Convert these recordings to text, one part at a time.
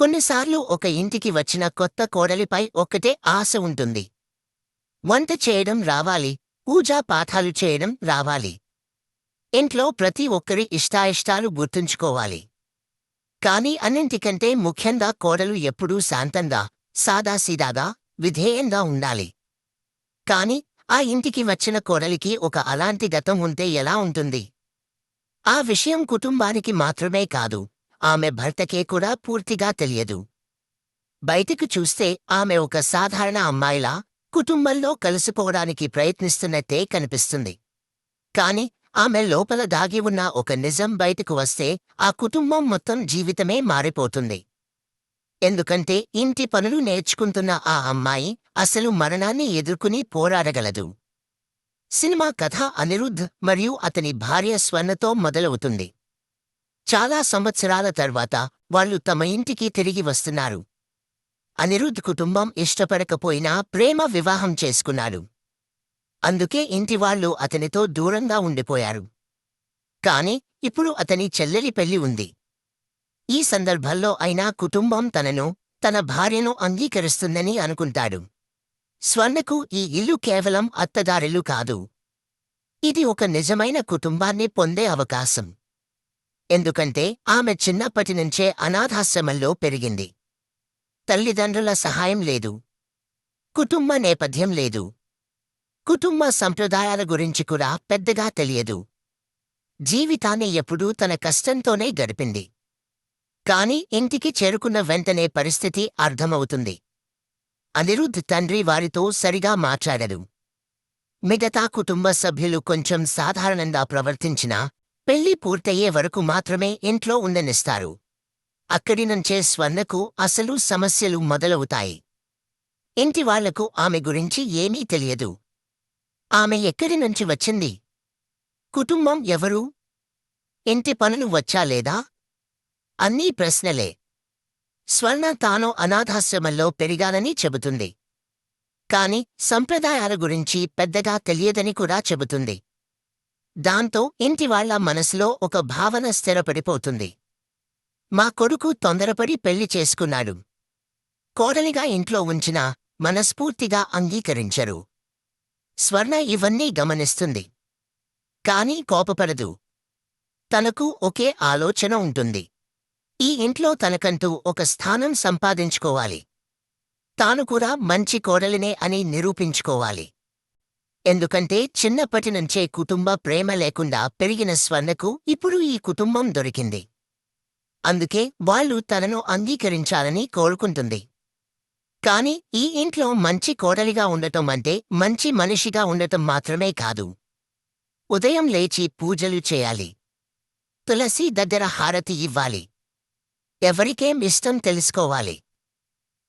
కొన్నిసార్లు ఒక ఇంటికి వచ్చిన కొత్త కోడలిపై ఒక్కటే ఆశ ఉంటుంది. వంట చేయడం రావాలి, పూజా పాఠాలు చేయడం రావాలి. ఇంట్లో ప్రతి ఒక్కరి ఇష్టాయిష్టాలు గుర్తుంచుకోవాలి. కాని అన్నింటికంటే ముఖ్యంగా కోడలు ఎప్పుడూ శాంతంగా, సాదాసీదాగా, విధేయంగా ఉండాలి. కాని ఆ ఇంటికి వచ్చిన కోడలికి ఒక అలాంటి గతం ఉంటే ఎలా ఉంటుంది? ఆ విషయం కుటుంబానికి మాత్రమే కాదు, ఆమె భర్తకే కూడా పూర్తిగా తెలియదు. బయటికి చూస్తే ఆమె ఒక సాధారణ అమ్మాయిలా కుటుంబంలో కలిసిపోవడానికి ప్రయత్నిస్తున్నట్టే కనిపిస్తుంది. కాని ఆమె లోపల దాగి ఉన్న ఒక నిజం బయటకు వస్తే ఆ కుటుంబం మొత్తం జీవితమే మారిపోతుంది. ఎందుకంటే ఇంటి పనులు నేర్చుకుంటున్న ఆ అమ్మాయి అసలు మరణాన్ని ఎదుర్కొని పోరాడగలదు. సినిమా కథ అనిరుద్ధ్ మరియు అతని భార్య స్వర్ణతో మొదలవుతుంది. చాలా సంవత్సరాల తర్వాత వాళ్ళు తమ ఇంటికి తిరిగి వస్తున్నారు. అనిరుద్ధ్ కుటుంబం ఇష్టపడకపోయినా ప్రేమ వివాహం చేసుకున్నాడు. అందుకే ఇంటివాళ్లు అతనితో దూరంగా ఉండిపోయారు. కాని ఇప్పుడు అతని చెల్లెలి పెళ్లి ఉంది. ఈ సందర్భంలో అయినా కుటుంబం తనను, తన భార్యను అంగీకరిస్తుందని అనుకుంటాడు. స్వర్ణకు ఈ ఇల్లు కేవలం అత్తగారిల్లు కాదు. ఇది ఒక నిజమైన కుటుంబాన్ని పొందే అవకాశం. ఎందుకంటే ఆమె చిన్నప్పటినుంచే అనాథాశ్రమంలో పెరిగింది. తల్లిదండ్రుల సహాయం లేదు. కుటుంబ నేపథ్యం లేదు. కుటుంబ సంప్రదాయాల గురించి కూడా పెద్దగా తెలియదు. జీవితాన్ని ఎప్పుడూ తన కష్టంతోనే గడిపింది. కాని ఇంటికి చేరుకున్న వెంటనే పరిస్థితి అర్థమవుతుంది. అనిరుద్ధ్ తండ్రి వారితో సరిగా మాట్లాడడు. మిగతా కుటుంబ సభ్యులు కొంచెం సాధారణంగా ప్రవర్తించినా పెళ్లి పూర్తయ్యే వరకు మాత్రమే ఇంట్లో ఉండనిస్తారు. అక్కడి నుంచే స్వర్ణకు అసలు సమస్యలు మొదలవుతాయి. ఇంటివాళ్లకు ఆమె గురించి ఏమీ తెలియదు. ఆమె ఎక్కడి నుంచి వచ్చింది? కుటుంబం ఎవరు? ఇంటి పనులు వచ్చా లేదా? అన్నీ ప్రశ్నలే. స్వర్ణ తాను అనాథాశ్రమంలో పెరిగానని చెబుతుంది. కాని సంప్రదాయాల గురించి పెద్దగా తెలియదని కూడా చెబుతుంది. దాంతో ఇంటివాళ్ల మనసులో ఒక భావన స్థిరపడిపోతుంది. మా కొడుకు తొందరపడి పెళ్లి చేసుకున్నాడు. కోడలిగా ఇంట్లో ఉంచినా మనస్ఫూర్తిగా అంగీకరించరు. స్వర్ణ ఇవన్నీ గమనిస్తుంది. కాని కోపపడదు. తనకు ఒకే ఆలోచన ఉంటుంది. ఈ ఇంట్లో తనకంటూ ఒక స్థానం సంపాదించుకోవాలి. తాను కూడా మంచి కోడలినే అని నిరూపించుకోవాలి. ఎందుకంటే చిన్నప్పటినుంచే కుటుంబ ప్రేమ లేకుండా పెరిగిన స్వర్ణకు ఇప్పుడు ఈ కుటుంబం దొరికింది. అందుకే వాళ్ళు తనను అంగీకరించాలని కోరుకుంటుంది. కాని ఈ ఇంట్లో మంచి కోడలిగా ఉండటం అంటే మంచి మనిషిగా ఉండటం మాత్రమే కాదు. ఉదయం లేచి పూజలు చేయాలి. తులసి దగ్గర హారతి ఇవ్వాలి. ఎవరికేం ఇష్టం తెలుసుకోవాలి.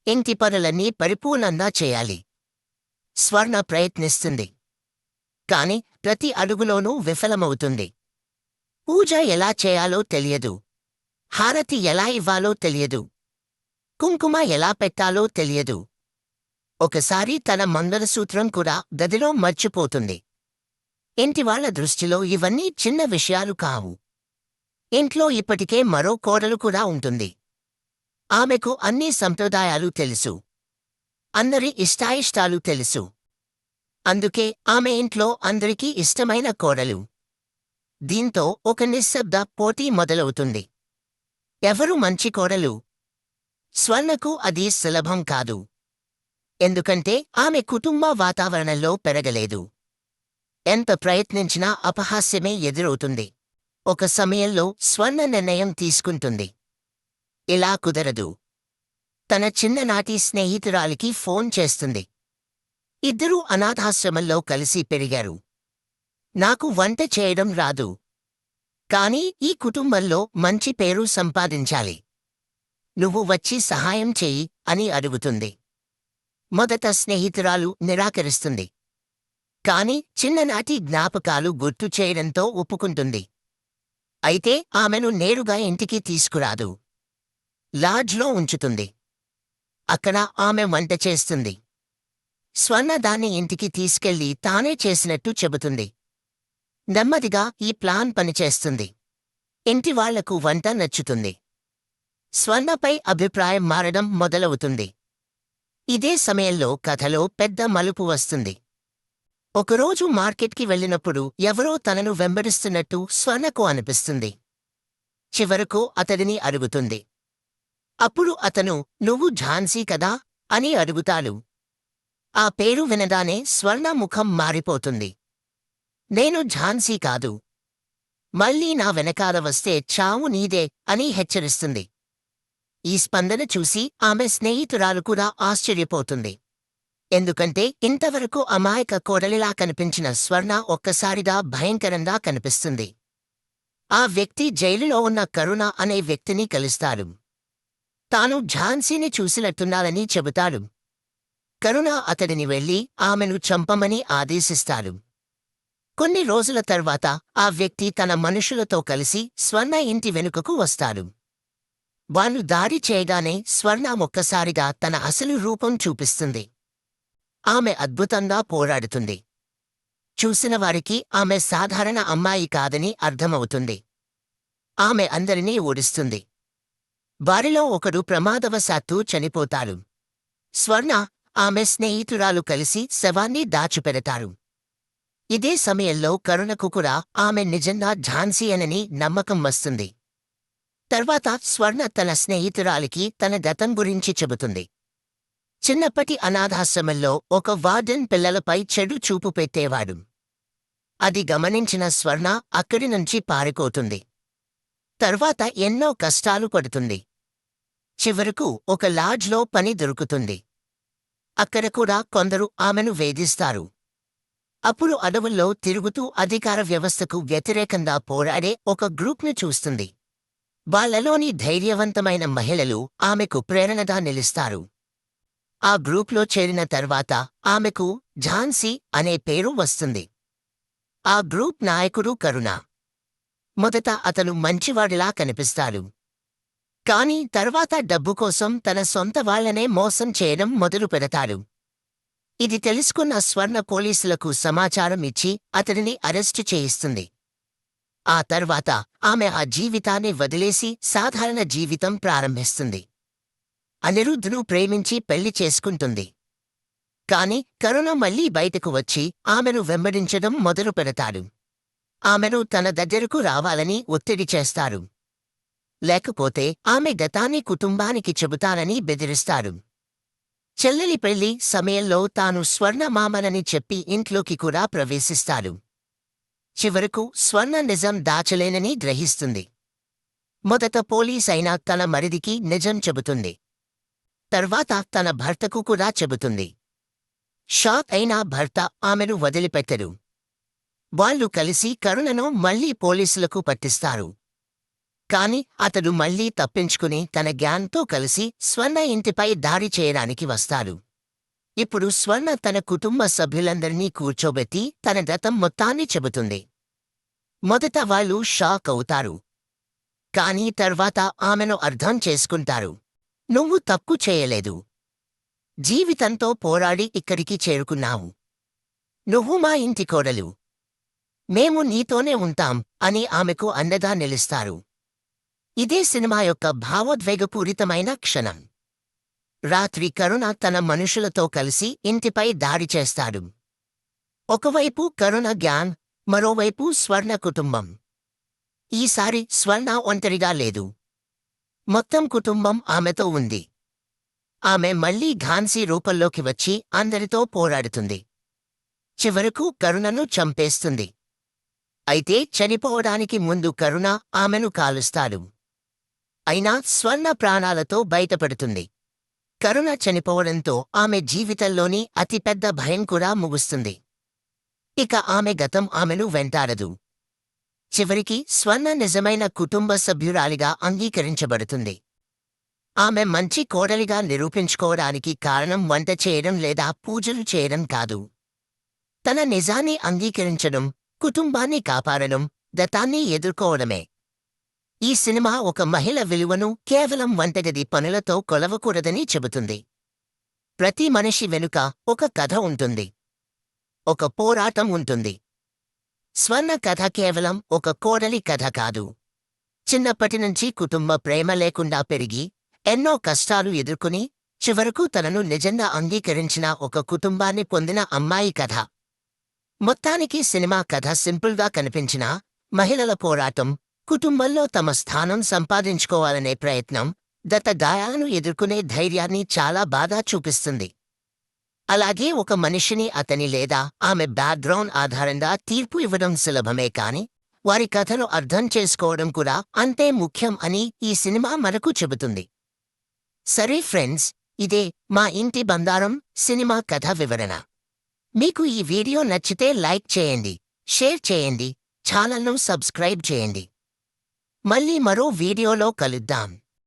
ఇంటి పనులన్నీ పరిపూర్ణంగా చేయాలి. స్వర్ణ ప్రయత్నిస్తుంది. కాని ప్రతి అడుగులోనూ విఫలమవుతుంది. పూజ ఎలా చేయాలో తెలియదు. హారతి ఎలా ఇవ్వాలో తెలియదు. కుంకుమ ఎలా పెట్టాలో తెలియదు. ఒకసారి తన మంగళసూత్రం కూడా గదిలో మర్చిపోతుంది. ఇంటివాళ్ల దృష్టిలో ఇవన్నీ చిన్న విషయాలు కావు. ఇంట్లో ఇప్పటికే మరో కోడలు కూడా ఉంటుంది. ఆమెకు అన్ని సంప్రదాయాలు తెలుసు. అందరి ఇష్టాయిష్టాలు తెలుసు. అందుకే ఆమె ఇంట్లో అందరికీ ఇష్టమైన కోడలు. దీంతో ఒక నిశ్శబ్ద పోటీ మొదలవుతుంది. ఎవరు మంచి కోడలు? స్వర్ణకు అది సులభం కాదు. ఎందుకంటే ఆమె కుటుంబ వాతావరణంలో పెరగలేదు. ఎంత ప్రయత్నించినా అపహాస్యమే ఎదురవుతుంది. ఒక సమయంలో స్వర్ణ నిర్ణయం తీసుకుంటుంది. ఇలా కుదరదు. తన చిన్ననాటి స్నేహితురాలికి ఫోన్ చేస్తుంది. ఇద్దరూ అనాథాశ్రమంలో కలిసి పెరిగారు. నాకు వంట చేయడం రాదు. కాని ఈ కుటుంబంలో మంచి పేరు సంపాదించాలి. నువ్వు వచ్చి సహాయం చెయ్యి అని అడుగుతుంది. మొదట స్నేహితురాలు నిరాకరిస్తుంది. కాని చిన్ననాటి జ్ఞాపకాలు గుర్తు చేయడంతో ఒప్పుకుంటుంది. అయితే ఆమెను నేరుగా ఇంటికి తీసుకురాదు. లాడ్జ్లో ఉంచుతుంది. అక్కడ ఆమె వంట చేస్తుంది. స్వర్ణ దాన్ని ఇంటికి తీసుకెళ్లి తానే చేసినట్టు చెబుతుంది. నెమ్మదిగా ఈ ప్లాన్ పనిచేస్తుంది. ఇంటివాళ్లకు వంట నచ్చుతుంది. స్వర్ణపై అభిప్రాయం మారడం మొదలవుతుంది. ఇదే సమయంలో కథలో పెద్ద మలుపు వస్తుంది. ఒకరోజు మార్కెట్కి వెళ్ళినప్పుడు ఎవరో తనను వెంబడిస్తున్నట్టు స్వర్ణకు అనిపిస్తుంది. చివరకు అతడిని అడుగుతుంది. అప్పుడు అతను "నువ్వు ఝాన్సీ కదా" అని అడుగుతాడు. ఆ పేరు వినగానే స్వర్ణ ముఖం మారిపోతుంది. "నేను ఝాన్సీ కాదు. మళ్ళీ నా వెనకాల వస్తే చావు నీదే" అని హెచ్చరిస్తుంది. ఈ స్పందన చూసి ఆమె స్నేహితురాలు కూడా ఆశ్చర్యపోతుంది. ఎందుకంటే ఇంతవరకు అమాయక కోడలిలా కనిపించిన స్వర్ణ ఒక్కసారిగా భయంకరంగా కనిపిస్తుంది. ఆ వ్యక్తి జైలులో ఉన్న కరుణ అనే వ్యక్తిని కలుస్తాడు. తాను ఝాన్సీని చూసినట్టున్నాడని చెబుతాడు. కరుణ అతడిని వెళ్లి ఆమెను చంపమని ఆదేశిస్తాడు. కొన్ని రోజుల తర్వాత ఆ వ్యక్తి తన మనుషులతో కలిసి స్వర్ణ ఇంటి వెనుకకు వస్తాడు. వాళ్ళు దాడి చేయగానే స్వర్ణ ఒక్కసారిగా తన అసలు రూపం చూపిస్తుంది. ఆమె అద్భుతంగా పోరాడుతుంది. చూసిన వారికి ఆమె సాధారణ అమ్మాయి కాదని అర్థమవుతుంది. ఆమె అందరినీ ఓడిస్తుంది. వారిలో ఒకడు ప్రమాదవశాత్తు చనిపోతాడు. స్వర్ణ, ఆమె స్నేహితురాలు కలిసి శవాన్ని దాచిపెడతారు. ఇదే సమయంలో కరుణకు కూడా ఆమె నిజంగా ఝాన్సీ అనని నమ్మకం వస్తుంది. తర్వాత స్వర్ణ తన స్నేహితురాలికి తన గతం గురించి చెబుతుంది. చిన్నప్పటి అనాథాశ్రమంలో ఒక వార్డెన్ పిల్లలపై చెడు చూపు పెట్టేవాడు. అది గమనించిన స్వర్ణ అక్కడి నుంచి పారిపోతుంది. తర్వాత ఎన్నో కష్టాలు పడుతుంది. చివరకు ఒక లాడ్జ్లో పని దొరుకుతుంది. అక్కడ కూడా కొందరు ఆమెను వేధిస్తారు. అప్పుడు అడవుల్లో తిరుగుతూ అధికార వ్యవస్థకు వ్యతిరేకంగా పోరాడే ఒక గ్రూప్ను చూస్తుంది. వాళ్ళలోని ధైర్యవంతమైన మహిళలు ఆమెకు ప్రేరణగా నిలుస్తారు. ఆ గ్రూప్లో చేరిన తర్వాత ఆమెకు ఝాన్సీ అనే పేరు వస్తుంది. ఆ గ్రూప్ నాయకుడు కరుణ. మొదట అతను మంచివాడిలా కనిపిస్తాడు. కాని తర్వాత డబ్బు కోసం తన సొంత వాళ్లనే మోసం చేయడం మొదలుపెడతాడు. ఇది తెలుసుకున్న స్వర్ణ పోలీసులకు సమాచారం ఇచ్చి అతడిని అరెస్టు చేయిస్తుంది. ఆ తర్వాత ఆమె ఆ జీవితాన్ని వదిలేసి సాధారణ జీవితం ప్రారంభిస్తుంది. అనిరుద్ధును ప్రేమించి పెళ్లి చేసుకుంటుంది. కాని కరుణ మళ్లీ బయటకు వచ్చి ఆమెను వెంబడించడం మొదలుపెడతాడు. ఆమెను తన దగ్గరకు రావాలని ఒత్తిడి చేస్తాడు. లేకపోతే ఆమె గతాన్ని కుటుంబానికి చెబుతానని బెదిరిస్తాడు. చెల్లెలి పెళ్లి సమయంలో తాను స్వర్ణ మామనని చెప్పి ఇంట్లోకి కూడా ప్రవేశిస్తాడు. చివరకు స్వర్ణ నిజం దాచలేనని గ్రహిస్తుంది. మొదట పోలీస్ అయినా తన మరిదికి నిజం చెబుతుంది. తర్వాత తన భర్తకు కూడా చెబుతుంది. షాక్ అయిన భర్త ఆమెను వదిలిపెట్టడు. వాళ్ళు కలిసి కరుణను మళ్లీ పోలీసులకు పట్టిస్తారు. కాని అతడు మళ్లీ తప్పించుకుని తన గ్యాంగ్తో కలిసి స్వర్ణ ఇంటిపై దాడి చేయడానికి వస్తాడు. ఇప్పుడు స్వర్ణ తన కుటుంబ సభ్యులందరినీ కూర్చోబెట్టి తన గతం మొత్తాన్ని చెబుతుంది. మొదట వాళ్ళు షాక్ అవుతారు. కాని తర్వాత ఆమెను అర్థం చేసుకుంటారు. "నువ్వు తప్పు చేయలేదు. జీవితంతో పోరాడి ఇక్కడికి చేరుకున్నావు. నువ్వు మా ఇంటి కోడలు. మేము నీతోనే ఉంటాం" అని ఆమెకు అండగా నిలుస్తారు. ఇదే సినిమా యొక్క భావోద్వేగపూరితమైన క్షణం. రాత్రి కరుణ తన మనుషులతో కలిసి ఇంటిపై దాడి చేస్తాడు. ఒకవైపు కరుణ గ్యాంగ్, మరోవైపు స్వర్ణ కుటుంబం. ఈసారి స్వర్ణ ఒంటరిగా లేదు. మొత్తం కుటుంబం ఆమెతో ఉంది. ఆమె మళ్లీ ఝాన్సీ రూపంలోకి వచ్చి అందరితో పోరాడుతుంది. చివరకు కరుణను చంపేస్తుంది. అయితే చనిపోవడానికి ముందు కరుణ ఆమెను కాలుస్తాడు. అయినా స్వర్ణ ప్రాణాలతో బయటపడుతుంది. కరుణ చనిపోవడంతో ఆమె జీవితంలోని అతిపెద్ద భయం కూడా ముగుస్తుంది. ఇక ఆమె గతం ఆమెను వెంటాడదు. చివరికి స్వర్ణ నిజమైన కుటుంబ సభ్యురాలిగా అంగీకరించబడుతుంది. ఆమె మంచి కోడలిగా నిరూపించుకోవడానికి కారణం వంట చేయడం లేదా పూజలు చేయడం కాదు. తన నిజాన్ని అంగీకరించడం, కుటుంబాన్ని కాపాడడం, గతాన్ని ఎదుర్కోవడమే. ఈ సినిమా ఒక మహిళ విలువను కేవలం వంటగది పనులతో కొలవకూడదని చెబుతుంది. ప్రతి మనిషి వెనుక ఒక కథ ఉంటుంది. ఒక పోరాటం ఉంటుంది. స్వర్ణ కథ కేవలం ఒక కోడలి కథ కాదు. చిన్నప్పటి నుంచి కుటుంబ ప్రేమ లేకుండా పెరిగి ఎన్నో కష్టాలు ఎదుర్కొని చివరకు తనను నిజంగా అంగీకరించిన ఒక కుటుంబాన్ని పొందిన అమ్మాయి కథ. మొత్తానికి సినిమా కథ సింపుల్గా కనిపించినా మహిళల పోరాటం, కుటుంబంలో తమ స్థానం సంపాదించుకోవాలనే ప్రయత్నం, గత గాయాలను ఎదుర్కొనే ధైర్యాన్ని చాలా బాగా చూపిస్తుంది. అలాగే ఒక మనిషిని అతని లేదా ఆమె బ్యాక్గ్రౌండ్ ఆధారంగా తీర్పు ఇవ్వడం సులభమే కాని వారి కథను అర్థం చేసుకోవడం కూడా అంతే ముఖ్యం అని ఈ సినిమా మనకు చెబుతుంది. సరే ఫ్రెండ్స్, ఇదే మా ఇంటి బంగారం సినిమా కథ వివరణ. మీకు ఈ వీడియో నచ్చితే లైక్ చేయండి, షేర్ చేయండి, ఛానల్ను సబ్స్క్రైబ్ చేయండి. మళ్ళీ మరో వీడియోలో కలుద్దాం.